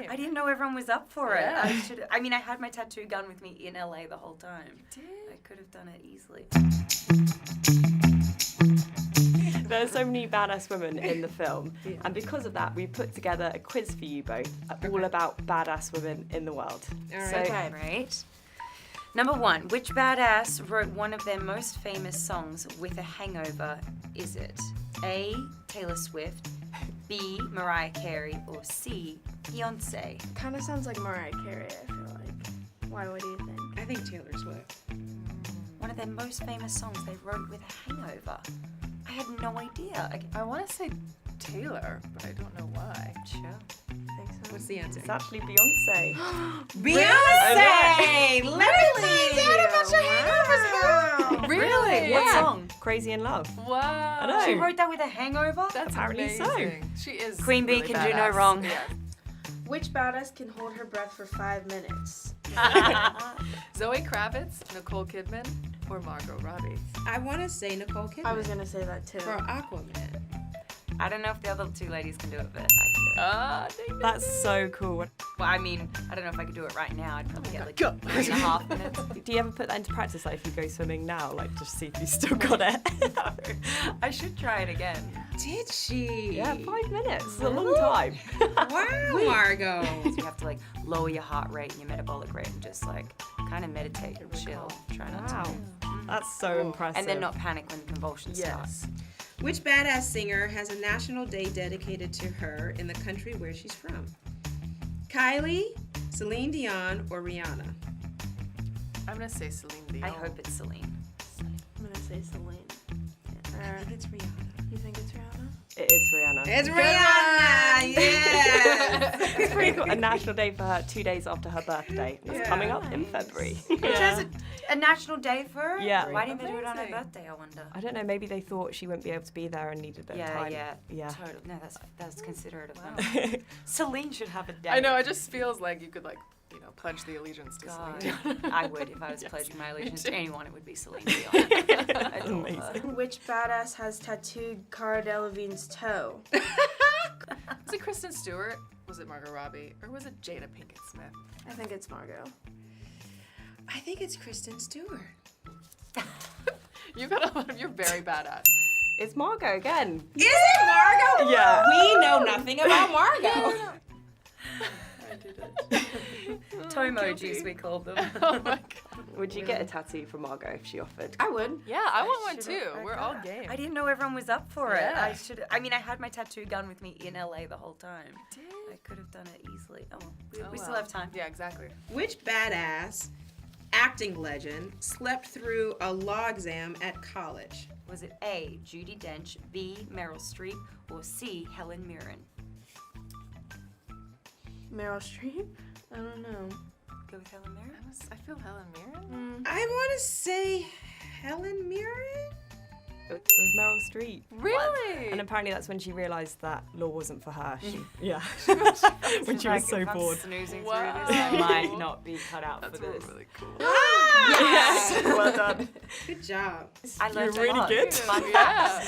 I didn't know everyone was up for it. Yeah. I mean, I had my tattoo gun with me in LA the whole time. You did? I could have done it easily. There's so many badass women in the film, and because of that, we put together a quiz for you both, all about badass women in the world. All right. So, Okay. right. Number one, which badass wrote one of their most famous songs with a hangover? Is it A, Taylor Swift, B, Mariah Carey, or C, Beyonce? Kind of sounds like Mariah Carey, I feel like. Why, what do you think? I think Taylor Swift. One of their most famous songs they wrote with a hangover. I had no idea. I want to say Taylor, but I don't know why. Sure. I think so. What's the answer? It's actually Beyonce. Beyonce! Let me find out about your hangovers, girl. Really? What song? Crazy in Love. Wow. I know. She wrote that with a hangover? That's Apparently so. amazing. She is. Queen Bee really can do no badass. wrong. Yeah. Which badass can hold her breath for 5 minutes? Zoe Kravitz, Nicole Kidman, or Margo Robbie. I want to say Nicole Kidman. I was gonna say that too. For Aquaman. I don't know if the other two ladies can do it, but I can do it. Ding, ding, That's ding. so cool. Well, I mean, I don't know if I could do it right now. I'd probably get like Go. 3.5 minutes. Do you ever put that into practice, like if you go swimming now, like just see if you still got it? I should try it again. Did she? Yeah, 5 minutes. It's a long time. Wow, Margo. So you have to like lower your heart rate and your metabolic rate and just like kind of meditate and chill. Try not to Wow. move. That's so impressive. And then not panic when the convulsions Yes. Which badass singer has a national day dedicated to her in the country where she's from? Kylie, Celine Dion, or Rihanna? I'm gonna say Celine Dion. start. I hope it's Celine. I'm gonna say Celine. I think it's Rihanna. You think it's Rihanna? It is Rihanna. It's Rihanna! Yes! It's pretty cool. A national day for her 2 days after her birthday. It's Yeah. coming up in February. There's a national day for her? Yeah. Why didn't they do it on her Amazing. birthday, I wonder? I don't know, maybe they thought she wouldn't be able to be there and needed a bit of Yeah, time. yeah. Yeah. Totally. No, that's considerate of Wow. them. Celine should have a day. I know. It just feels like you could pledge the allegiance to God, Celine Dion. I would if I was Yes. pledging my Me allegiance too. to anyone. It would be Celine Dion. I adore her. Amazing. Which badass has tattooed Cara Delevingne's toe? Was it Kristen Stewart? Was it Margo Robbie? Or was it Jada Pinkett Smith? I think it's Margot. I think it's Kristen Stewart. You got a lot of. You're very badass. It's Margot again. Is it Margo? Yeah. We know nothing about Margo. I did it. Tomojis, we called them. Oh my god. Would you get a tattoo for Margot if she offered? I would. Yeah, I want one should've- too. We're all game. I didn't know everyone was up for Yeah. it. I mean, I had my tattoo gun with me in LA the whole time. did. I could have done it easily. Oh, Oh, we still well. have time. Yeah, exactly. Which badass acting legend slept through a law exam at college? Was it A, Judi Dench, B, Meryl Streep, or C, Helen Mirren? Meryl Streep? I don't know. Go with Helen Mirren? I feel Helen Mirren. I want to say Helen Mirren. It was Meryl Streep. Really? And apparently that's when she realised that law wasn't for her. Yeah. when she Like, was so if I'm bored. snoozing Wow. through this, I might not be cut out That's for this. really cool. Yes! Well done. Good job. I learned You're really a lot. good. Fun Yeah. facts.